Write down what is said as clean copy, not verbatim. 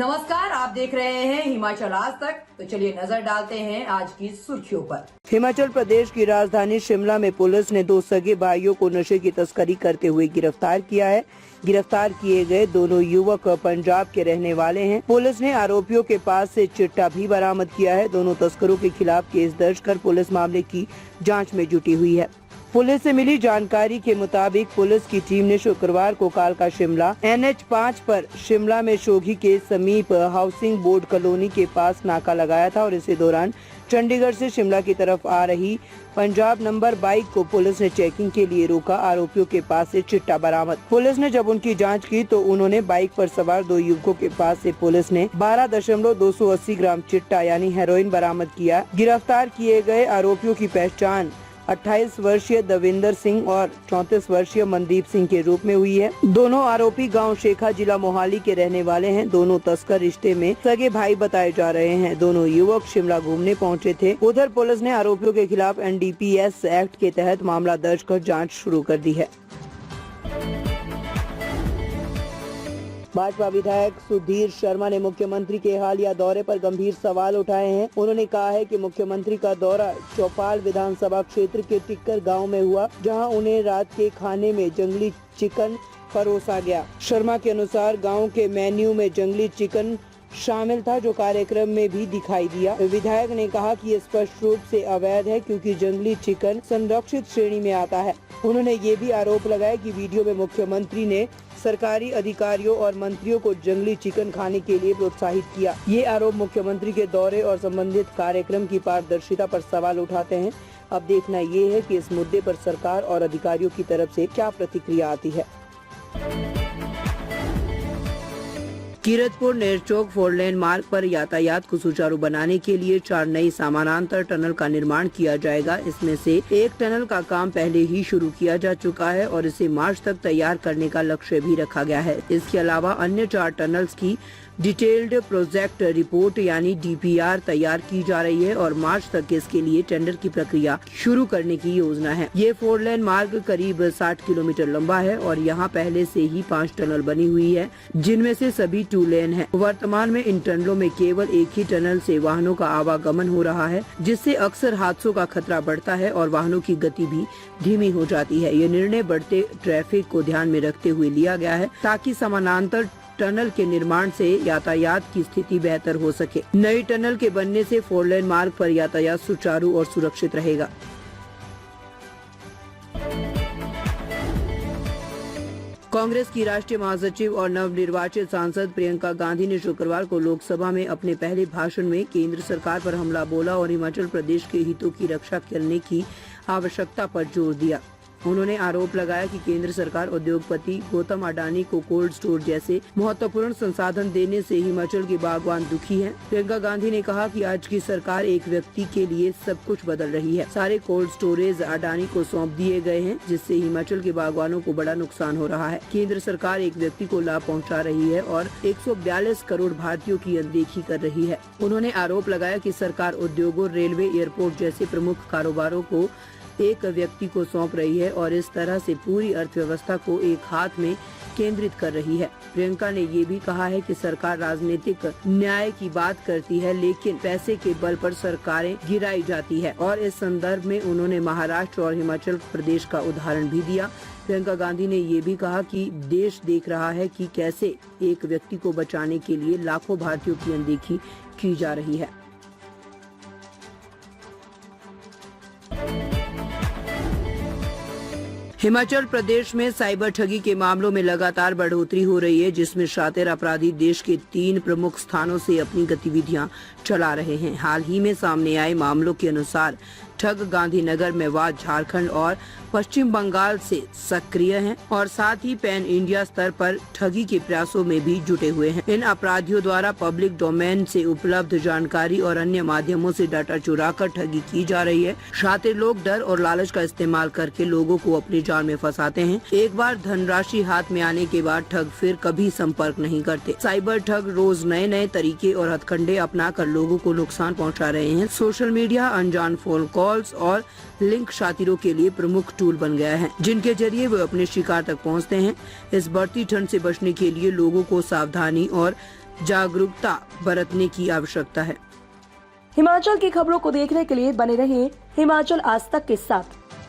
नमस्कार, आप देख रहे हैं हिमाचल आज तक। तो चलिए नजर डालते हैं आज की सुर्खियों पर। हिमाचल प्रदेश की राजधानी शिमला में पुलिस ने 2 सगे भाइयों को नशे की तस्करी करते हुए गिरफ्तार किया है। गिरफ्तार किए गए दोनों युवक पंजाब के रहने वाले हैं। पुलिस ने आरोपियों के पास से चिट्टा भी बरामद किया है। दोनों तस्करों के खिलाफ केस दर्ज कर पुलिस मामले की जाँच में जुटी हुई है। पुलिस से मिली जानकारी के मुताबिक पुलिस की टीम ने शुक्रवार को कालका शिमला NH 5 पर शिमला में शोघी के समीप हाउसिंग बोर्ड कॉलोनी के पास नाका लगाया था और इसी दौरान चंडीगढ़ से शिमला की तरफ आ रही पंजाब नंबर बाइक को पुलिस ने चेकिंग के लिए रोका। आरोपियों के पास से चिट्टा बरामद। पुलिस ने जब उनकी जांच की तो उन्होंने बाइक पर सवार 2 युवकों के पास से पुलिस ने 12.280 ग्राम चिट्टा यानी हेरोइन बरामद किया। गिरफ्तार किए गए आरोपियों की पहचान 28 वर्षीय दविंदर सिंह और 34 वर्षीय मनदीप सिंह के रूप में हुई है। दोनों आरोपी गांव शेखा जिला मोहाली के रहने वाले हैं। दोनों तस्कर रिश्ते में सगे भाई बताए जा रहे हैं। दोनों युवक शिमला घूमने पहुंचे थे। उधर पुलिस ने आरोपियों के खिलाफ NDPS एक्ट के तहत मामला दर्ज कर जाँच शुरू कर दी है। भाजपा विधायक सुधीर शर्मा ने मुख्यमंत्री के हालिया दौरे पर गंभीर सवाल उठाए हैं। उन्होंने कहा है कि मुख्यमंत्री का दौरा चौपाल विधानसभा क्षेत्र के टिक्कर गांव में हुआ, जहां उन्हें रात के खाने में जंगली चिकन परोसा गया। शर्मा के अनुसार गांव के मेन्यू में जंगली चिकन शामिल था, जो कार्यक्रम में भी दिखाई दिया। विधायक ने कहा कि ये स्पष्ट रूप से अवैध है, क्योंकि जंगली चिकन संरक्षित श्रेणी में आता है। उन्होंने ये भी आरोप लगाया कि वीडियो में मुख्यमंत्री ने सरकारी अधिकारियों और मंत्रियों को जंगली चिकन खाने के लिए प्रोत्साहित किया। ये आरोप मुख्यमंत्री के दौरे और संबंधित कार्यक्रम की पारदर्शिता पर सवाल उठाते हैं। अब देखना ये है कि इस मुद्दे पर सरकार और अधिकारियों की तरफ से क्या प्रतिक्रिया आती है। कीरतपुर नेरचौक 4 लेन मार्ग पर यातायात को सुचारू बनाने के लिए 4 नई समानांतर टनल का निर्माण किया जाएगा। इसमें से एक टनल का काम पहले ही शुरू किया जा चुका है और इसे मार्च तक तैयार करने का लक्ष्य भी रखा गया है। इसके अलावा अन्य 4 टनल्स की डिटेल्ड प्रोजेक्ट रिपोर्ट यानी DPR तैयार की जा रही है और मार्च तक इसके लिए टेंडर की प्रक्रिया शुरू करने की योजना है। ये 4 लेन मार्ग करीब 60 किलोमीटर लंबा है और यहाँ पहले से ही 5 टनल बनी हुई है, जिनमें से सभी 2 लेन है। वर्तमान में इन टनलों में केवल एक ही टनल से वाहनों का आवागमन हो रहा है, जिससे अक्सर हादसों का खतरा बढ़ता है और वाहनों की गति भी धीमी हो जाती है। ये निर्णय बढ़ते ट्रैफिक को ध्यान में रखते हुए लिया गया है, ताकि समानांतर टनल के निर्माण से यातायात की स्थिति बेहतर हो सके। नई टनल के बनने से 4 लेन मार्ग पर यातायात सुचारू और सुरक्षित रहेगा। कांग्रेस की राष्ट्रीय महासचिव और नवनिर्वाचित सांसद प्रियंका गांधी ने शुक्रवार को लोकसभा में अपने पहले भाषण में केंद्र सरकार पर हमला बोला और हिमाचल प्रदेश के हितों की रक्षा करने की आवश्यकता पर जोर दिया। उन्होंने आरोप लगाया कि केंद्र सरकार उद्योगपति गौतम अडानी को कोल्ड स्टोर जैसे महत्वपूर्ण संसाधन देने से हिमाचल के बागवान दुखी हैं। प्रियंका गांधी ने कहा कि आज की सरकार एक व्यक्ति के लिए सब कुछ बदल रही है। सारे कोल्ड स्टोरेज अडानी को सौंप दिए गए हैं, जिससे हिमाचल के बागवानों को बड़ा नुकसान हो रहा है। केंद्र सरकार एक व्यक्ति को लाभ पहुँचा रही है और 142 करोड़ भारतीयों की अनदेखी कर रही है। उन्होंने आरोप लगाया कि सरकार उद्योगों, रेलवे, एयरपोर्ट जैसे प्रमुख कारोबारों को एक व्यक्ति को सौंप रही है और इस तरह से पूरी अर्थव्यवस्था को एक हाथ में केंद्रित कर रही है। प्रियंका ने ये भी कहा है कि सरकार राजनीतिक न्याय की बात करती है, लेकिन पैसे के बल पर सरकारें गिराई जाती है और इस संदर्भ में उन्होंने महाराष्ट्र और हिमाचल प्रदेश का उदाहरण भी दिया। प्रियंका गांधी ने ये भी कहा कि देश देख रहा है कि कैसे एक व्यक्ति को बचाने के लिए लाखों भारतीयों की अनदेखी की जा रही है। हिमाचल प्रदेश में साइबर ठगी के मामलों में लगातार बढ़ोतरी हो रही है, जिसमें शातिर अपराधी देश के 3 प्रमुख स्थानों से अपनी गतिविधियां चला रहे हैं। हाल ही में सामने आए मामलों के अनुसार ठग गांधीनगर, मेवात, झारखंड और पश्चिम बंगाल से सक्रिय हैं और साथ ही पैन इंडिया स्तर पर ठगी के प्रयासों में भी जुटे हुए हैं। इन अपराधियों द्वारा पब्लिक डोमेन से उपलब्ध जानकारी और अन्य माध्यमों से डाटा चुराकर ठगी की जा रही है। शातिर लोग डर और लालच का इस्तेमाल करके लोगों को अपने जाल में फंसाते हैं। एक बार धनराशि हाथ में आने के बाद ठग फिर कभी संपर्क नहीं करते। साइबर ठग रोज नए नए तरीके और हथकंडे अपना कर लोगों को नुकसान पहुँचा रहे हैं। सोशल मीडिया, अनजान फोन कॉल्स और लिंक शातिरों के लिए प्रमुख टूल बन गया है, जिनके जरिए वे अपने शिकार तक पहुंचते हैं। इस बढ़ती ठंड से बचने के लिए लोगों को सावधानी और जागरूकता बरतने की आवश्यकता है। हिमाचल की खबरों को देखने के लिए बने रहें हिमाचल आज तक के साथ।